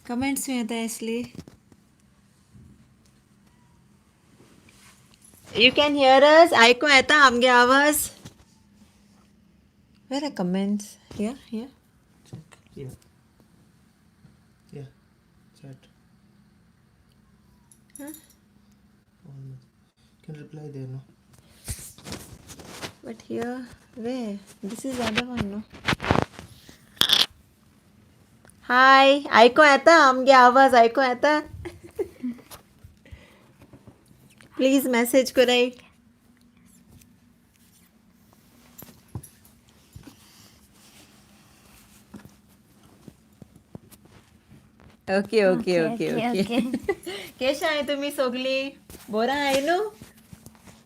Comments में आता है इसलिए. You can hear us. ऐकू येता आमगे आवाज. Where are comments? Here. Check. Yeah. Yeah. Chat. Almost. Can reply there, no? But here, where? This is the other one, no? Hi. ऐकू येता आमगे आवाज ऐकू येता. Please message कराई. Okay. केशा आहे तुम्ही सगळी? बरं आहे no?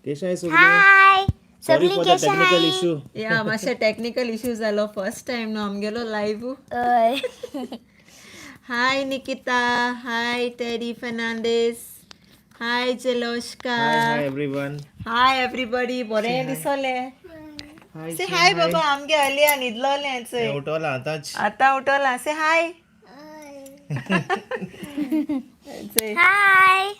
Kesha is Hi. Sorry Sogli for the Kesha technical hi. issue. या मातशे टेक्निकल इश्यू जालो फर्स्ट टाइम नो आमगेलो लाईव्ह. हाय निकिता. हाय टेडी फर्नांडिस. हाय जलोष्का. Hi everyone. Hi everybody. बरें दिसले. Hi. से हाय बाबा आमगे अलिया न्हिदलोले Yeah, उठवला आताच. आता उठवला. से हाय. Say Hi.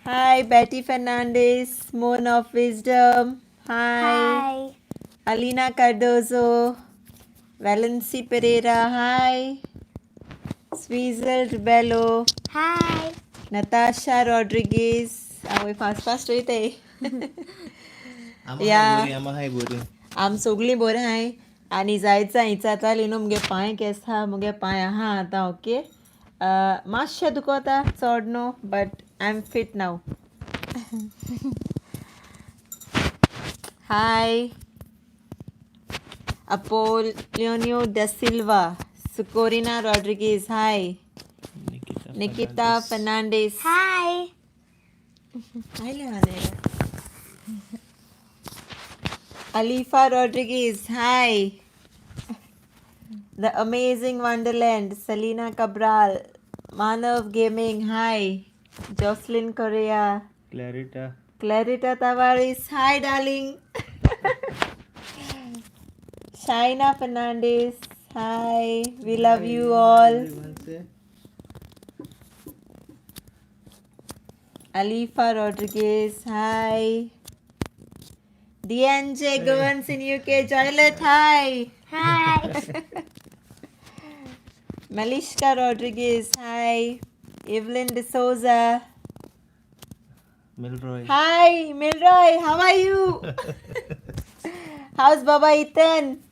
hi Betty Fernandez, Moon of Wisdom. Hi. Alina Cardozo. Valency Pereira. Hi. Sweezel Rebello. Hi. Natasha Rodriguez. We fast होते. आम्हा हाय बोरी. आम सगळी बरं आहे आणि जायचं हिचाता लिनू मुगे पांय केसा मुगे पांय आहा आता ओके. मातशें दुखता चड न्हू बट आय एम फिट नाव. हाय अपोलियोनियो दा सिल्वा. सुकोरिना रॉड्रिगीज. हाय Nikita Fernandes. Hi. Hi लेवाने. Alifa Rodriguez. Hi. The Amazing Wonderland. Selena Cabral. Manav Gaming. Hi. Jocelyn Correa. Clarita Tavares. Hi, darling. Shaina Fernandez. Hi. We love you all. Alifa Rodriguez. Hi. DNJ Goans in UK. Joylet. Hi. Hi. Malishka Rodriguez. Hi. Evelyn D'Souza. Milroy. Hi, Milroy. How are you? How's Baba Ethan?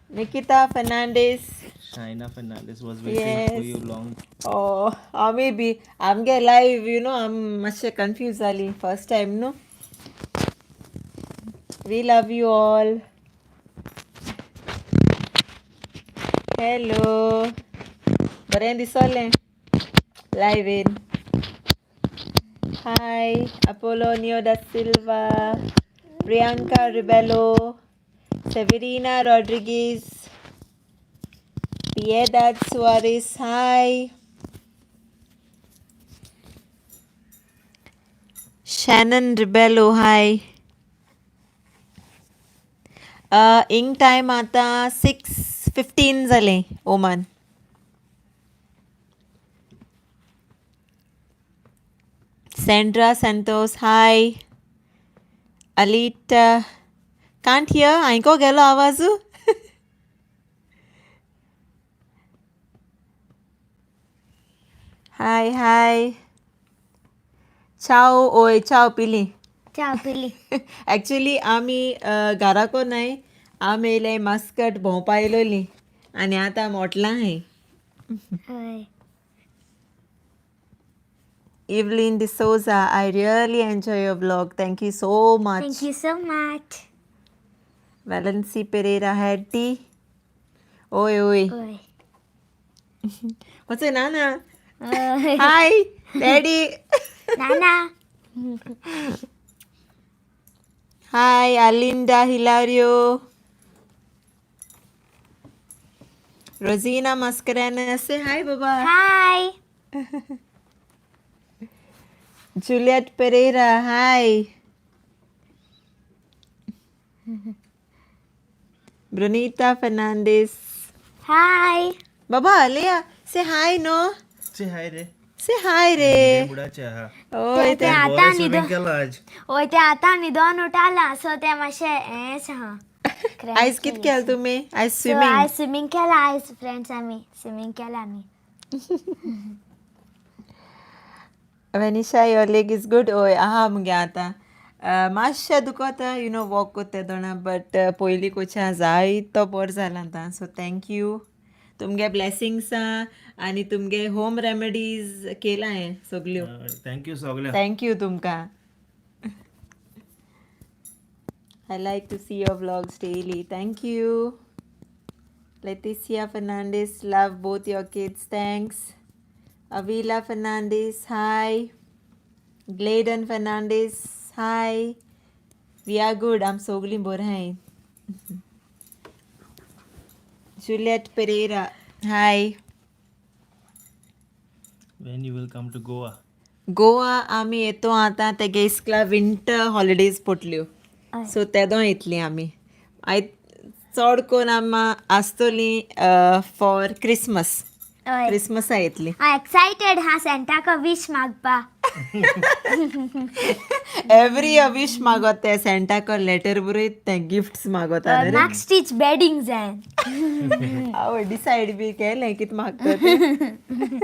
Nikita Fernandez. Shaina Fernandez was waiting Yes. for you long. Oh, or maybe I'm getting live, I'm much confused Ali. First time, no? We love you all. Hello. Baren disole. Live in. Hi, Apolonio da Silva. Priyanka Ribello. Severina Rodriguez. Piedad Suarez. Hi. Shannon Ribello. Hi. Ing time आता 6:15 झाले Oman. Sandra Santos. Hi. Alita. Can't hear. ऐको गेलो आवाजू. Hi. Ciao. ओय ciao पिली. Ciao, Billy. Actually आम्ही घराको नाही आम्ही येयले Muscat भोंवपा येयलोली आणि आता मोटलां आहे. Hi. Evelyn D'Souza, I really enjoy your vlog. Thank you so much. Thank you so much. Valency Pereira Hattie. Oi. Oi. What's your Nana? Oi. Hi, Daddy. Nana. Hi, Alinda Hilario. Rosina Mascarenas. Say hi, Baba. Hi. Juliet Pereira. Hi. Brunita Fernandez. Hi. Baba, Leah, say hi, no? Say hi रे. Say hi, रे re. बुडाचे हा. Oh, ते आता बोरे swimming केलं आज. होय ते आता न्हिदोन उठाला सो ते मातशें हेंच हा आयज कित केलं तुमी? आयज सो स्विमींग. आयज स्विमींग केला आयज फ्रेंड्स आमी स्विमींग केला आमी Vanisha, your leg is good? ओय, आहा मुगे आतां. मातशें दुखोता, वॉक कोत्ता दोना, बट पयलीं कोच्या जायतो बोर जाला आतां. So thank you. तुमगे ब्लेसिंग्स आनी तुमगे होम रेमेडीज केला हांवें सगल्यो. थँक्यू सगळ्या. थँक यू तुमकां. I like to see your vlogs daily. Thank you. Leticia Fernandez, love both your kids. Thanks. Avila Fernandez, hi. Gladen Fernandez, hi. We are good. I'm Sogli Borhai. Juliet Pereira, hi. When you will come to Goa? Goa आमी येतो आतां तेगे इस्कला winter holidays पोटल्यो सो तेदो येतलीं आमी चड कोन्न आमी आसतलीं फॉर क्रिसमस हय क्रिसमसा येतलीं हांव एक्सायटेड हा सेंटाका विश मागपा एवरी विश मागोत ते सेंटाको लेटर बरयत ते गिफ्ट्स मागोता न्ही रे म्हाका स्टीच बेडींग जाय हांव डिसायड बी केलें कितें मागता तें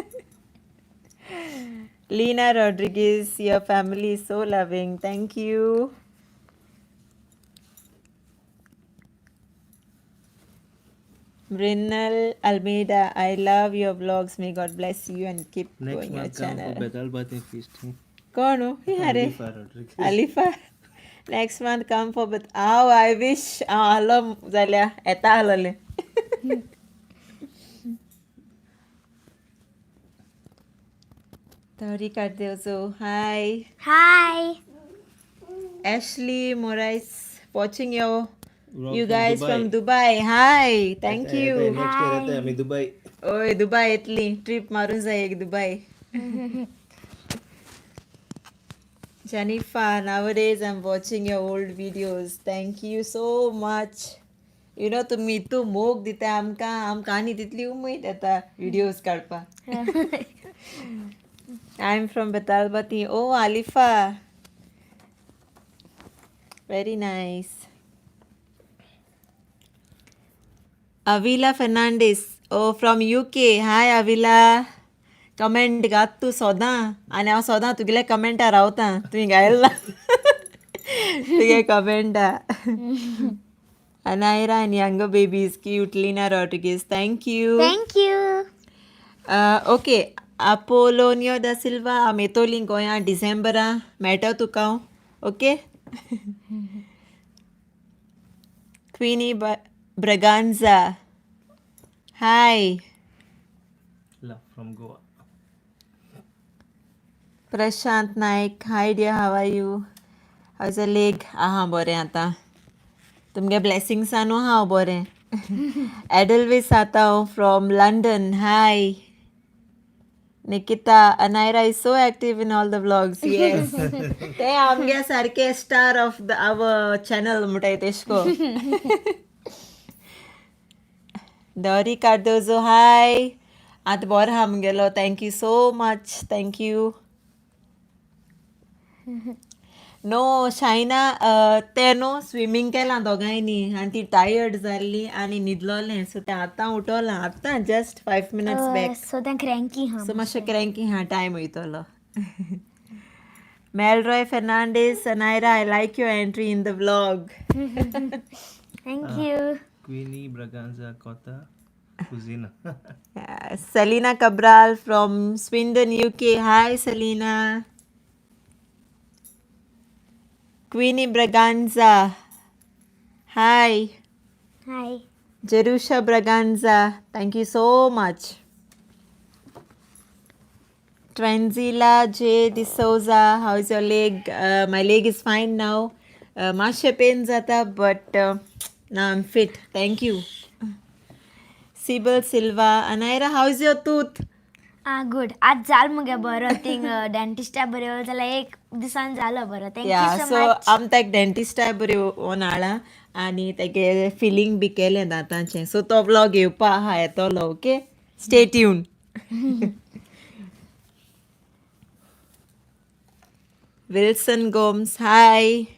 Lina Rodriguez, your family is so loving. Thank you. Brinal Almeida, I love your vlogs. May God bless you and keep Next going your month come for channel. Betal Bathi feasting. कौन हो यारे Alifa Rodriguez. Alifa. Next month come for but I wish आलो जाल्या येता आलोले Tori Cardozo, hi. Hi Ashley Moraes, watching you. Vlog You from guys Dubai. from Dubai. Hi. Thank you. Next year येते आम्ही Dubai. ओय Dubai येतली trip मारून जाय एक Dubai Janifa, nowadays I'm watching your old videos. Thank you so much. तुम्ही तू मोग दिता आमकां आनी तितली उमेद येता व्हिडियोज काडपा आय एम फ्रॉम बेतालबाती ओ आलिफा very nice Avila Fernandez, from UK. Hi Avila. Comment घात तूं सोदां आनी हांव सोदां तुगेले कमेंटा रावतां तुवें घायला तुगे कमेंटा Anaira and younger babies cute. Lina Rodriguez, thank you. Thank you Okay, Apolonio da Silva, हांव येतोलीं गोंया डिसेंबरा मेळटा तुका हांव okay Queenie Braganza, hi. Love from Goa. Prashant Naik, hi dear, how are you? How's your leg? बरें आतां तुमगे blessings न्हू हांव बरें एडलवीस आता हांव from London hi Nikita, Anaira is so active in all the vlogs. Yes. ते आमगे सारखे star of the hour channel म्हणटाय तेशको Dori Cardozo, hi. आतां बरो आहा मुगेलो thank you so much thank you no Shaina ते न्हू स्विमींग केलां दोगांयनी आनी ती टायर्ड जाल्ली आनी न्हिदलोलें सो तें आतां उठोलां आतां जस्ट 5 minutes बॅक सो तें क्रँकी हा सो मातशें क्रँकी हा टायम वयतलो Melroy Fernandez, Anaira, I like your entry in the vlog. Thank you Queenie Braganza Kota Cusina. Selena Cabral from Swindon, UK. Hi, Selena. Queenie Braganza. Hi. Hi Jerusha Braganza. Thank you so much. Twenzila J. D'Souza. How is your leg? My leg is fine now. Mashe pain zata, but now I'm fit. Thank you. Sibyl Silva. Anaira, how is your tooth? Good आज जाल मुगे बरं thing डेंटिस्टा बरें जाल्यार एक दिसान जालो बरं थँक्यू या सो सो मच आम तेक डेंटिस्टा बरी ओन हाडा आनी तेगे फिलींग बी केलें दांताचें सो तो व्लॉग येवपा आहा येतोलो okay stay tune Wilson Gomes, hi.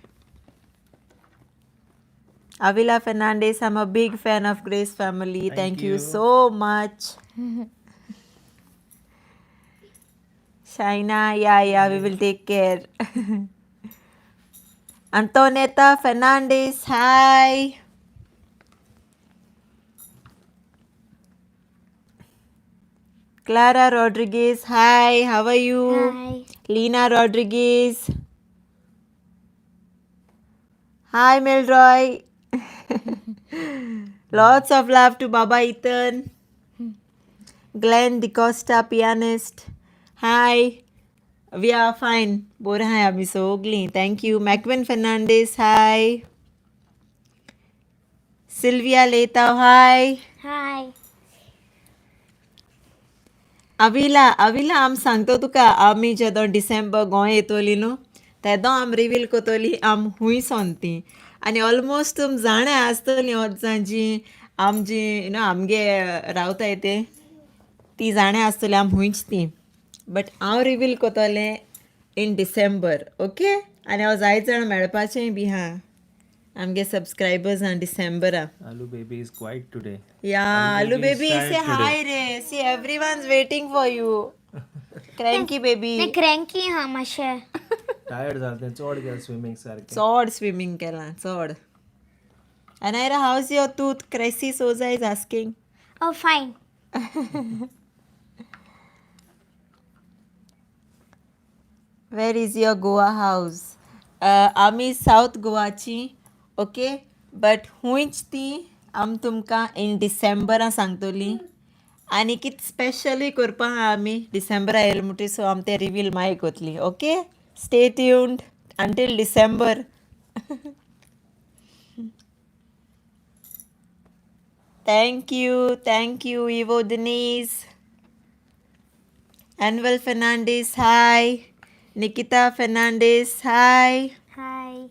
Avila Fernandez, I'm a big fan of Grace Family. Thank you so much. Shaina, yeah, we will take care. Antoneta Fernandez, hi. Clara Rodriguez, hi, how are you? Hi. Lena Rodriguez, hi Milroy. Lots of love to Baba Ethan. Glenn DeCosta, pianist. Hi. We are fine. Bora hai abhi sogli. Thank you. Macwin Fernandez, hi. Sylvia Leta, hi. हाय अविला आम सांगतो तुका आमी जेदो December Goa येतोली न्हू तेदो आम reveal Kotoli आम हुंय सोनती आनी almost तुम जाणा आसतली ऑर्जां जी आम जी यू नो आमगे रावताय ते ती जाणा आसतली आम हुंयच ती बट हांव रिवील कोतोलें इन डिसेंबर ओके आनी हांव जायत जाण मेळपाचेंय बी हा आमगे सबस्क्रायबर्स आहा डिसेंबरा Alu baby is quiet today. Yeah, Alu baby, is say tired hi, today. Re. See, everyone's waiting for you. Cranky baby. ने क्रँकी हा मातशें Tired जालें चोड गेल स्विमींग सारकें. Sword swimming, Kela. Sword. Anaira, how's your tooth? Cressy Soza is asking. ओ फायन Where is your Goa house? आमी South Goaची, okay? But हुंयच ती आम तुमकां in डिसेंबरा सांगतोली आनी कित स्पेशली करपा आहा आमी डिसेंबरा येयले म्हणटी सो आम ते रिवील मागीर कोतली okay stay tuned until December thank you Ivo Denise Anwel Fernandez hi Nikita Fernandez hi hi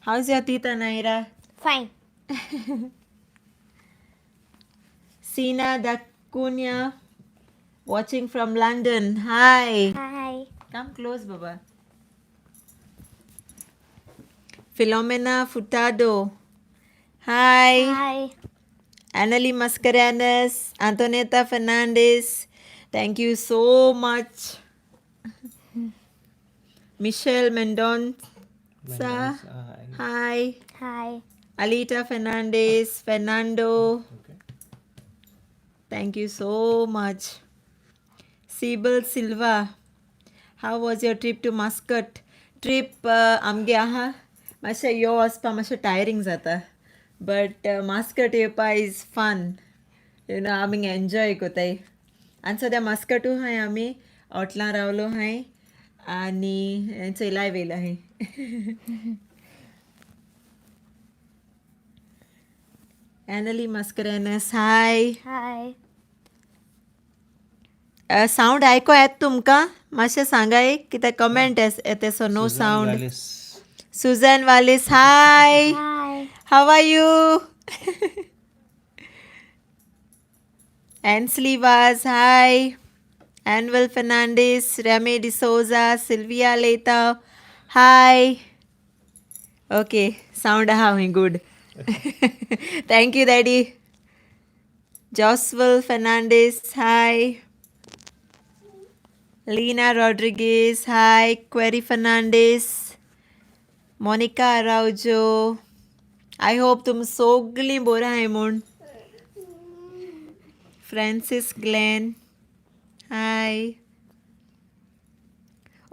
how's your teeth Anaira fine Sina Dacunia watching from London hi hi come close baba Filomena Furtado hi hi Annalie Mascarenas, Antoneta Fernandez, thank you so much. Michelle Mendonça, hi. Hi Alita Fernandez, Fernando, Okay. thank you so much. Sibyl Silva, how was your trip to Muscat? Trip आमगे आहा मातशें यो वचपा मातशें tiring जाता but mascot येवपा is fun you know आमी enjoy कोताय आनी सद्या मास्कटू हाय आमी हॉटलां रावलो हाय आनी चोयलाय वेला हाय एनली मस्करेनस हाय हाय सावंड आयको येत तुमकां मातशें सांगाय कित्याक कमेंट येते सो नो सावंड Susan Wallis, hi. Hi How are you? Ansley Vaz, hi. Anwel Fernandez, Remy D'Souza, Sylvia Leta, hi. Okay, sound how good. Thank you, Daddy. Joswell Fernandez, hi. Lena Rodriguez, hi. Query Fernandez. Monica Araujo. I hope तुम सगळीं बरो आहाय म्हूण Francis Glenn हाय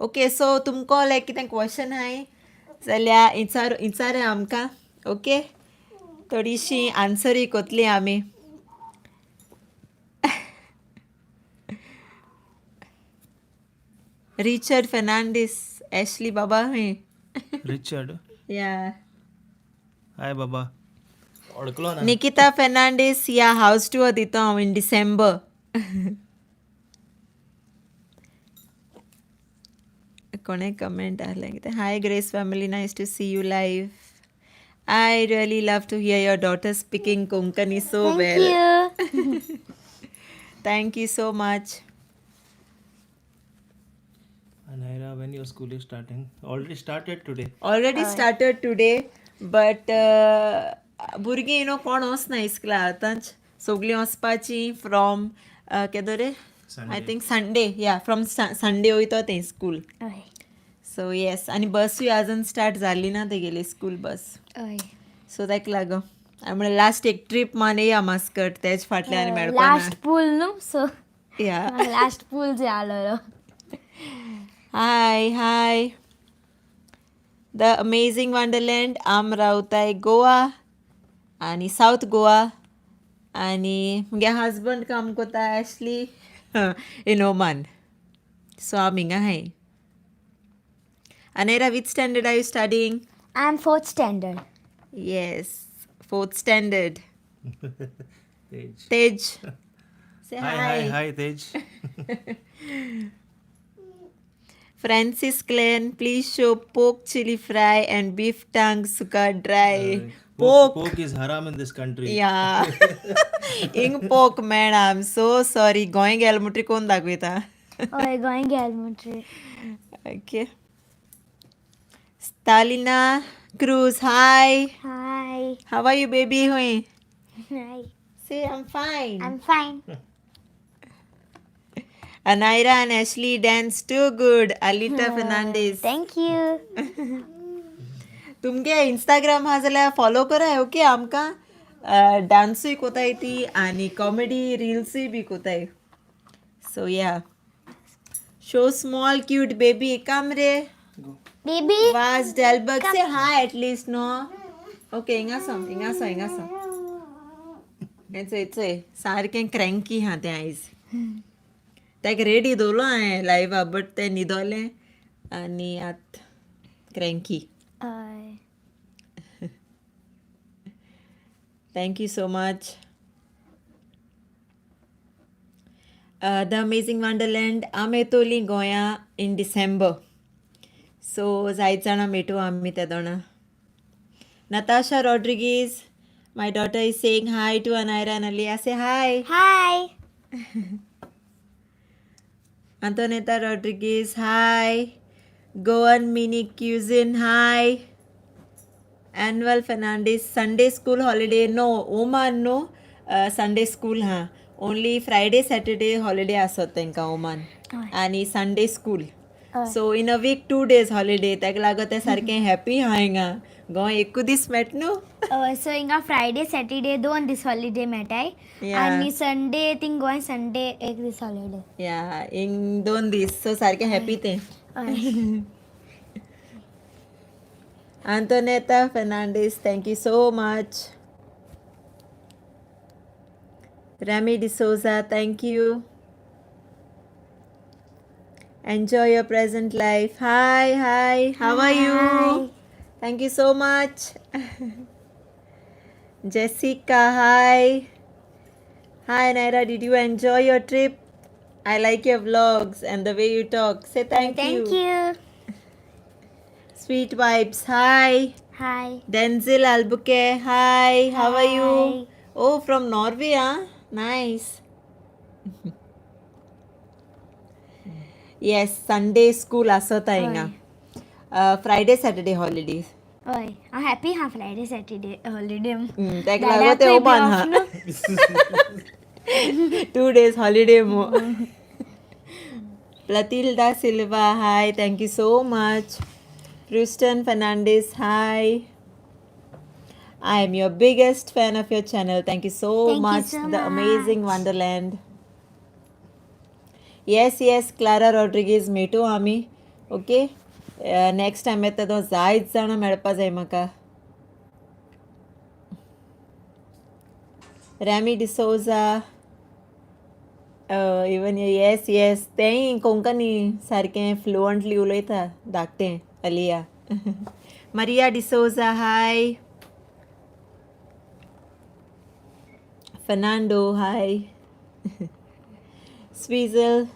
okay so तुमको लायक कितें question आहाय जाल्यार विचारा आमकां ओके थोडीशीं आन्सरी कोतली आमी रिचर्ड फर्नांडीस एशली बाबा हूय Richard. या Hi Baba. अडकलो ना निकिता फेर्नांडीस या हाऊस टूर दितो हांव इन डिसेंबर. कोणे कमेंट आहलें कितें hi Grace family nice to see you live. I really love to hear your daughter speaking Konkani so Thank well. you. Thank you so much. Anaira, when your school is starting? Already started today. Already started today, but भुरगीं कोण वचना इस्कला आतांच सगळीं वचपाची from केदो रे I think Sunday from Sunday वयता तें स्कूल. हय सो येस आनी बसूय आजून स्टार्ट जाली ना तेगेली स्कूल बस. हय सो ताका लागून म्हळ्यार लास्ट एक ट्रीप मानेया मास्कट तेच फाटल्यान आनी मेळपाना. लास्ट पूल न्हू सो या लास्ट पूल जालो. हाय द अमेझिंग वंडरलँड आम रावताय गोवा आनी सावथ गोवा आनी मुगे हजबंड काम कोता ॲशली इन ओमान. सो आम हिंगा हाय. अनेरा which standard are you studying? I am 4th standard. Yes 4th standard. Tej. Tej से Hi, Tej. Francis Glenn, please show pork chili fry and beef tongue suka dry. Pork is haram in this country. Yeah. Ing pork man, I'm so sorry. Going elmutri कोण दाखवता? हय Goa गेलमुट्री. Okay. Stalina Cruz, hi. Hi. How are you, baby? Hoy. Hi. Say I'm fine. I'm fine. Anaira and Ashley dance too good. Alita Fernandez. Thank you. तुमगे Instagram हा जाल्यार follow कराय okay आमकां डान्सूय कोताय ती आनी कॉमेडी रिल्सूय बी कोताय. सो या शो स्मॉल क्यूट बेबी कम रे Baby. वाज डेलबर्ग से हाय एटलीस्ट नो. ओके हिंगासो चोय सारकें क्रँकी हा तें आयज. ताका रेडी दवरलो हांवें लायव्हा बट तें न्हिदोलें आनी आत क्रँकी. Thank you so much. The Amazing Wonderland आम येतोली गोंया इन डिसेंबर. सो जायत जाणां मेटू आमी त्या दोना. Natasha Rodriguez, my daughter is saying hi to Anaira and Aliyah. Say hi. Hi. Antonetta Rodriguez, hi. Goan Mini Cuisine, hi. Annual Fernandez, Sunday school holiday, no. Oman, no. Sunday school, ha. Only Friday, Saturday holiday asot तेंका Oman. आणि Sunday school. So in a week 2 days holiday. ताका लागो ते सारकें happy हा हिंगा. गोंय एकू दीस met न्हू. सो हिंगा फ्रायडे सॅटरडे 2 दीस हॉलिडे मेळटाय आनी संडे थिंग गोंय संडे 1 दीस हॉलिडे. या इंग 2 दीस सो सारकें हॅपी तें. Antonetta Fernandez, thank you so much. Rami D'Souza, thank you. Enjoy your present life. Hi. How are you? Thank you so much. Jessica, hi. Hi, Naira. Did you enjoy your trip? I like your vlogs and the way you talk. Say thank you. Thank you. Sweet vibes. Hi. Hi. Denzil Albuque. Hi. How are you? Hi. Oh, from Norway, huh? Nice. Yes, Sunday school asota inga. Friday, Saturday holidays. हय हांव happy हा Friday Saturday holiday. ताका लागो ते Oman हा. 2 days holiday mo. Platilda Silva, hi. Thank you so much. Kristen Fernandez, hi. I am your biggest fan of your channel. Thank you so Thank you much. so The Amazing much. Wonderland. Yes, Clara Rodriguez मेटू आमी. Okay next time येता तो जायत जाणां मेळपा जाय म्हाका. Ramee D'Souza even yes तेंय कोंकणी सारकें फ्लुअंटली उलयता धाकटें अलिया. Maria D'Souza, hi. Fernando, hi. Sweezel.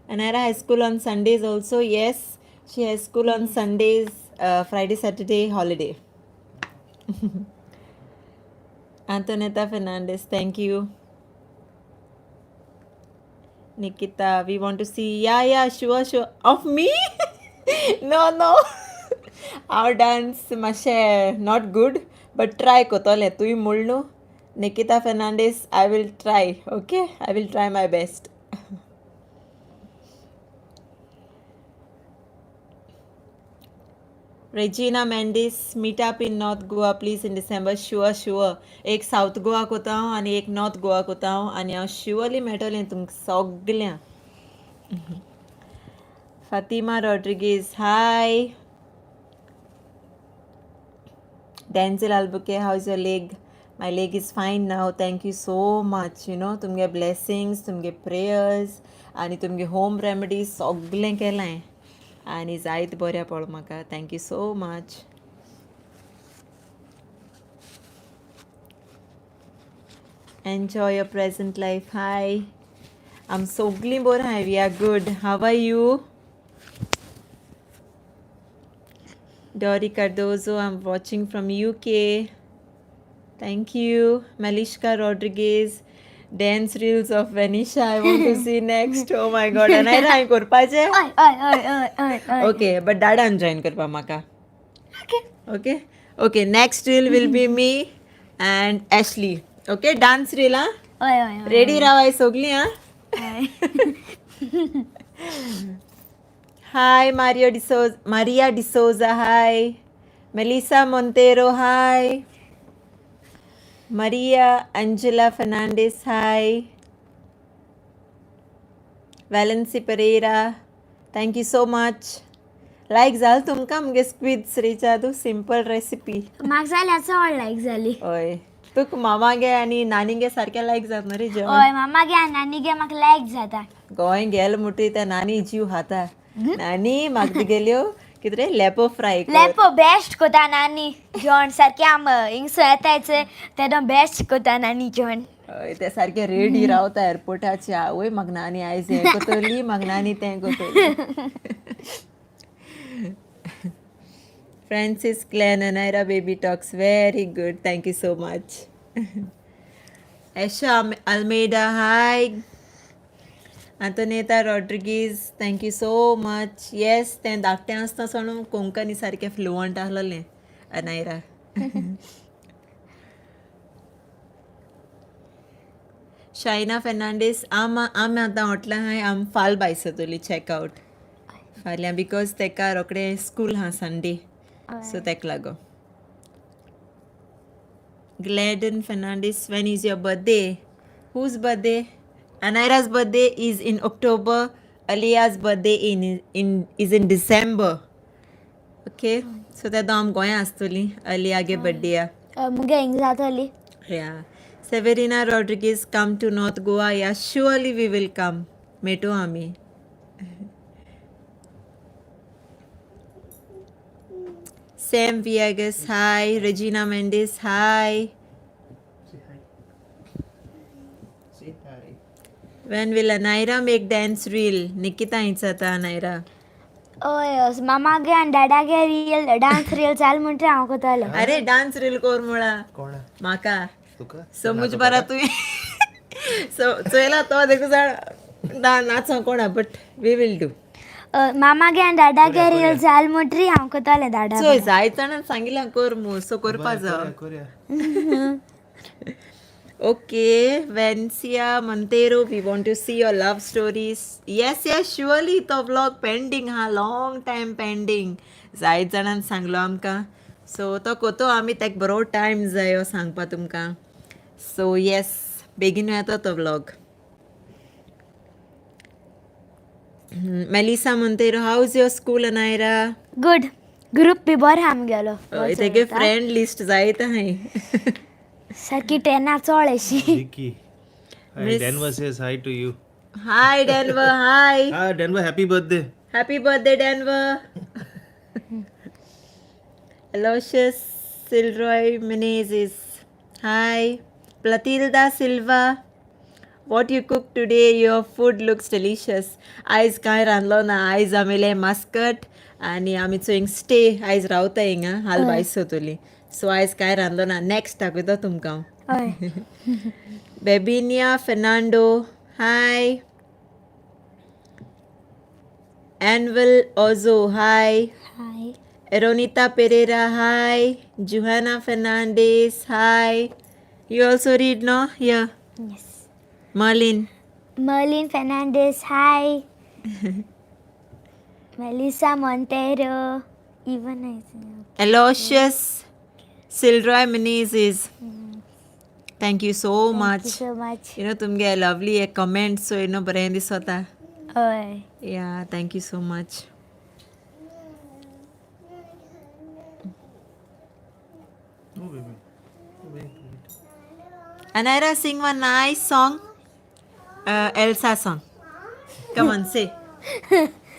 Anara has school on Sundays also. Yes, she has school on Sundays, Friday, Saturday, holiday. Antonetta Fernandez, thank you. Nikita, we want to see. Yeah, sure. Of me? No. Our dance, mashe, not good, but try kotole. Tui mulnu. Nikita Fernandez, I will try. Okay, I will try my best. Regina Mendes, meet up in North Goa please in December. Sure. एक south Goa कोता हांव आनी एक north Goa कोता हांव आनी हांव surely मेळटलें तुमकां सगळ्यांक. Fatima Rodriguez, hi. Denzel Albuquerque, how's your leg? My leg is fine now. Thank you so much. तुमगे blessings, तुमगे prayers आनी तुमगे home remedies सगळें केलां आनी जायत बऱ्या पडलो म्हाका. Thank you so much. Enjoy your present life. Hi. I'm sogli bora hai. We are good. How are you? Dori Cardozo, I'm watching from UK. Thank you. Malishka Rodriguez, dance reels of Venetia. I want to see next. Oh my god. And I korpache. Okay, but dadan join korpa maka. Okay. Next reel will be me and Ashley. Okay, dance reel, huh? Ready rawai sogli, huh? Hi, Maria D'Souza, hi. Melissa Montero, hi. Maria Angela Fernandez, hi. Valency Pereira, thank you so much. Like zal तुमकां मुगे squids रिचादू simple recipe. म्हाका जाल्यार चड लायक जाली. हय तुक मामागे आनी नानीगे सारकें लायक जाता न्हू रे जेवण. हय मामागे आनी नानीगे म्हाका लायक जाता. गोंय गेल म्हणटी त्या नानी जीव खाता. नानी म्हाका तुगेल्यो कितें रे लेपो फ्राय कर. लेपो बेस्ट कोता नानी जेवण सारकें आम हिंगसो येतायचे तेदो बेस्ट कोता नानी जेवण. हय ते सारकें रेडी रावता एअरपोर्टाचे. आवय म्हाका नानी आयज हें कोतली म्हाका नानी तें कोतली. Francis Glenn and Ira baby talks very good. Thank you so much. Esha Almeida, hi. Antoneta Rodriguez, thank you so much. Yes, तें धाकटें आसता सोणू कोंकणी सारकें फ्लुअंट आहलोलें अनायरा. Shaina Fernandez, आम आतां म्हटलां हांय आम फाल बायसतली चॅकआउट फाल्यां बिकॉज तेका रोकडें स्कूल हा संडे सो तेका लागो. Gladden Fernandez, when is your birthday? Whose birthday? Anaira's birthday is in October. Aliya's birthday is in December. Okay, so तेदो आम गोंया आसतली अलियागे बर्थडे. मुगे हिंग जातली. Yeah. Severina Rodriguez, come to North Goa. Yeah, surely we will come. Meto ami. Sam Viegas, hi. Regina Mendes, hi. Say hi. Say hi. When will Anaira make dance reel? Nikita inchata Anaira. हय मामागे आनी डॅडागे real dance real चाल म्हणटा हांव कोतालें. अरे dance reel core मुळा कोणा म्हाका तुका समूज बरा तुवें चोयला तो देखू जाण नाचो कोणा बट वी वील डू. मामागे आनी डॅडागे रियल चाल म्हणटरी हांव कोतालें दाडा. चोय जायत जाणां सांगिल्लें कोर मू सो करपा जाय. Korea Okay, Vencia Montero, we want to see your love stories. Yes, surely तो vlog pending ha, long time pending. जायत जाणांन सांगलो आमकां सो तो कोतो आमी तेका बरो टायम जायो सांगपा तुमकां. सो येस बेगीन येता तो vlog. Melissa Montero, how is your school, Anaira? Good group बी बरो आमगेलो. तेगे फ्रेंड लिस्ट जायत हाय. सारकी टेना चोळ अशी. Vicky. Hi, Denver says hi to you. Hi Denver, hi. Denver, happy birthday. Happy birthday, Denver. Aloysius Silroy Menezes. Hi. Platilda Silva, what you cooked today? Your food looks delicious. आयज काय रांदलो ना, आयज आमले Muscat आनी आमी चोयंग stay आयज रावता हिंगा हाल बायस सोतोली. सो आयज काय रांदलो ना, नेक्स्ट दाखयता तुमकां. हय. Bebinia Fernando, hi. Anvil Ozo, hi. Hi. Eronita Pereira, hi. Johanna Fernandez, hi. You also read, no? Yeah. Yes. Marlene. Merlin Fernandez, hi. Melissa Montero. Even I say. Aloysius Silroy Menezes. Thank you so Thank much. you so much. You know, तुमगे lovely a comment, so you know, बरें दिसता. Hय. Yeah, thank you so much. Oh, baby. Oh, wait. Anaira, sing one nice song. Elsa song. Come on, say.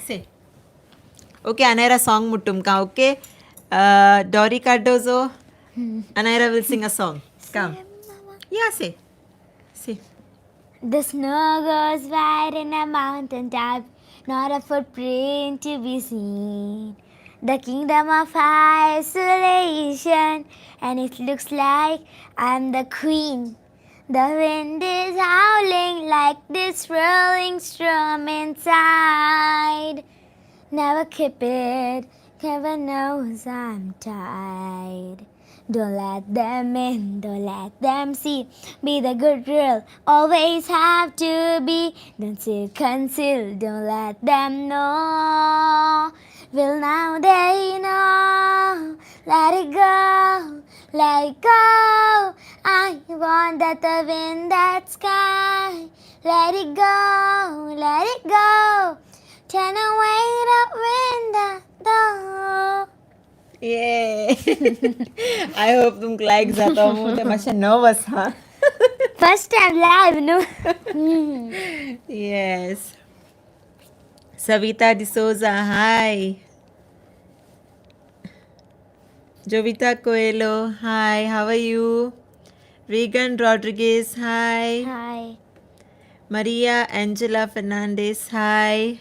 Say. Okay, Anaira song mutumka, okay? Dori Cardozo. Anaira will sing a song. Come. Yeah, say. Say. The snow goes white in a mountain top, not a footprint to be seen. The kingdom of isolation, and it looks like I'm the queen. The wind is howling like this rolling storm inside. Never keep it, heaven knows I'm tired. Don't let them in, don't let them see. Be the good girl, always have to be. Don't conceal, don't let them know. Well, now they know. Let it go, let it go. I want that the wind, that sky. Let it go, let it go. Turn away the window door. Yay! I hope तुमक like जाता हूँ ते मातशें nervous हा. First time live, no? Yes. Savita D'Souza, hi. Jovita Coelho, hi. How are you? Regan Rodriguez, hi. Hi. Maria Angela Fernandez, hi.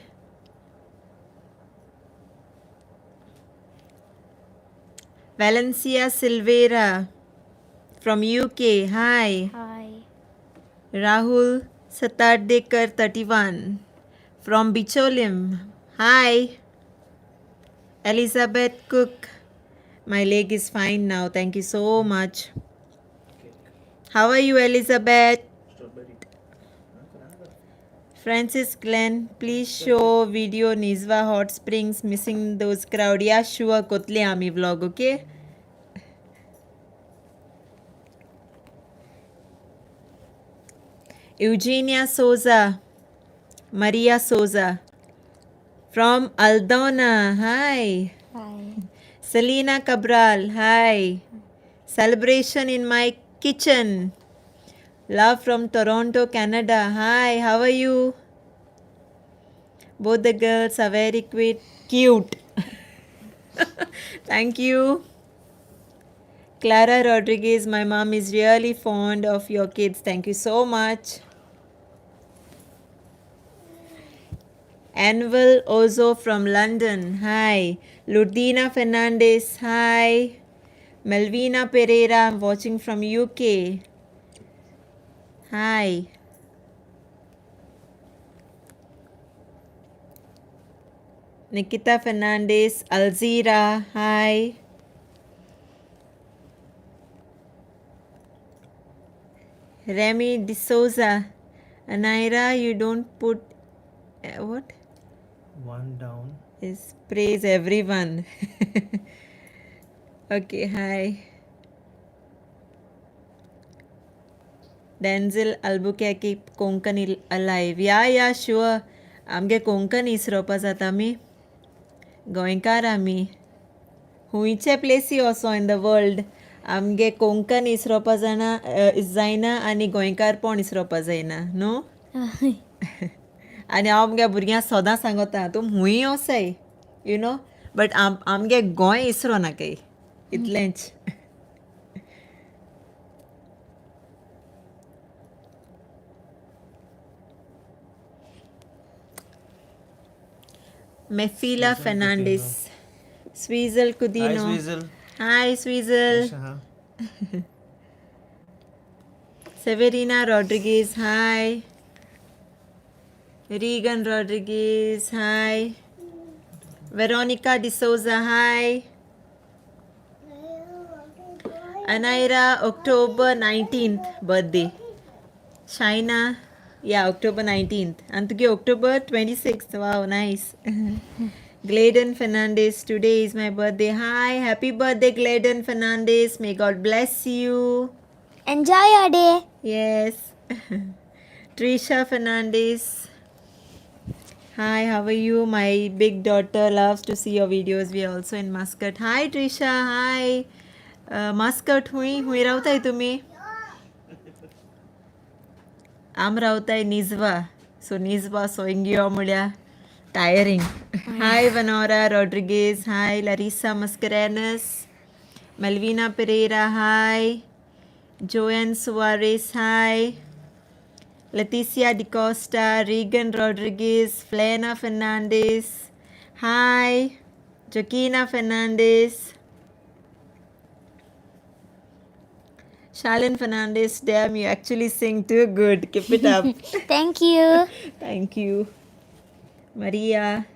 Valencia Silveira from UK, hi. Hi. Rahul Satardekar 31 from Bicholim, hi. Elizabeth Cook, my leg is fine now, thank you so much. How are you, Elizabeth? Strawberry. Francis Glenn, please show video Nizwa Hot Springs missing those crowd. Yeah, sure, Kotle Ami vlog, okay? Eugenia Souza, Maria Souza from Aldona, hi. Hi. Selena Cabral, hi. Celebration in my kitchen. Love from Toronto, Canada. Hi, how are you? Both the girls are very cute. Thank you. Clara Rodriguez, my mom is really fond of your kids. Thank you so much. Anvil Ozo from London. Hi. Ludina Fernandez. Hi. Melvina Pereira, I'm watching from UK. Hi. Nikita Fernandez, Alzira, hi. Remy D'Souza, Anaira, you don't put what? One down. Is praise everyone. Okay, hi. Denzel Albuquerque, Konkan alive. Yeah, sure. आमगे कोंकण इसरोवपा जाता आमी गोंयकार आमी हुंयचे Plessis असो in the world आमगे कोंकण इसरोवपा जायना आनी गोंयकारपण इसरोवपा जायना न्हू आनी हांव आमगे भुरग्यांक सदां सांगता तूं हुंय वोसाय यू नो बट आमगे गोंय इसरो नाकाय इतलेंच Mefila Sweezel Fernandez. Sweezel Hi, Cudino. Sweezel. Hi, Sweezel. Asha. Severina Rodriguez. Hi. Regan Rodriguez. Hi. Veronica D'Souza. Hi. Anaira, October 19th birthday. Shaina, yeah, October 19th. Antuki, October 26th. Wow, nice. Gladen Fernandez, today is my birthday. Hi, happy birthday, Gladen Fernandez. May God bless you. Enjoy your day. Yes. Trisha Fernandez. Hi, how are you? My big daughter loves to see your videos. We are also in Muscat. Hi, Trisha. Hi. Muscat हुई रावताय तुम्ही आम रावताय निजवा सो निजवा सोइंगियो मुळ्या tiring. Hi, Vanora Rodriguez. Hi, Larissa Mascarenas. Malvina Pereira. Hi. Joanne Suarez. Hi. Leticia DeCosta. Regan Rodriguez. Flena Fernandez. Hi. Joaquina Fernandez. Shalin Fernandez. Damn, you actually sing too good. Keep it up. Thank you. Thank you. Maria.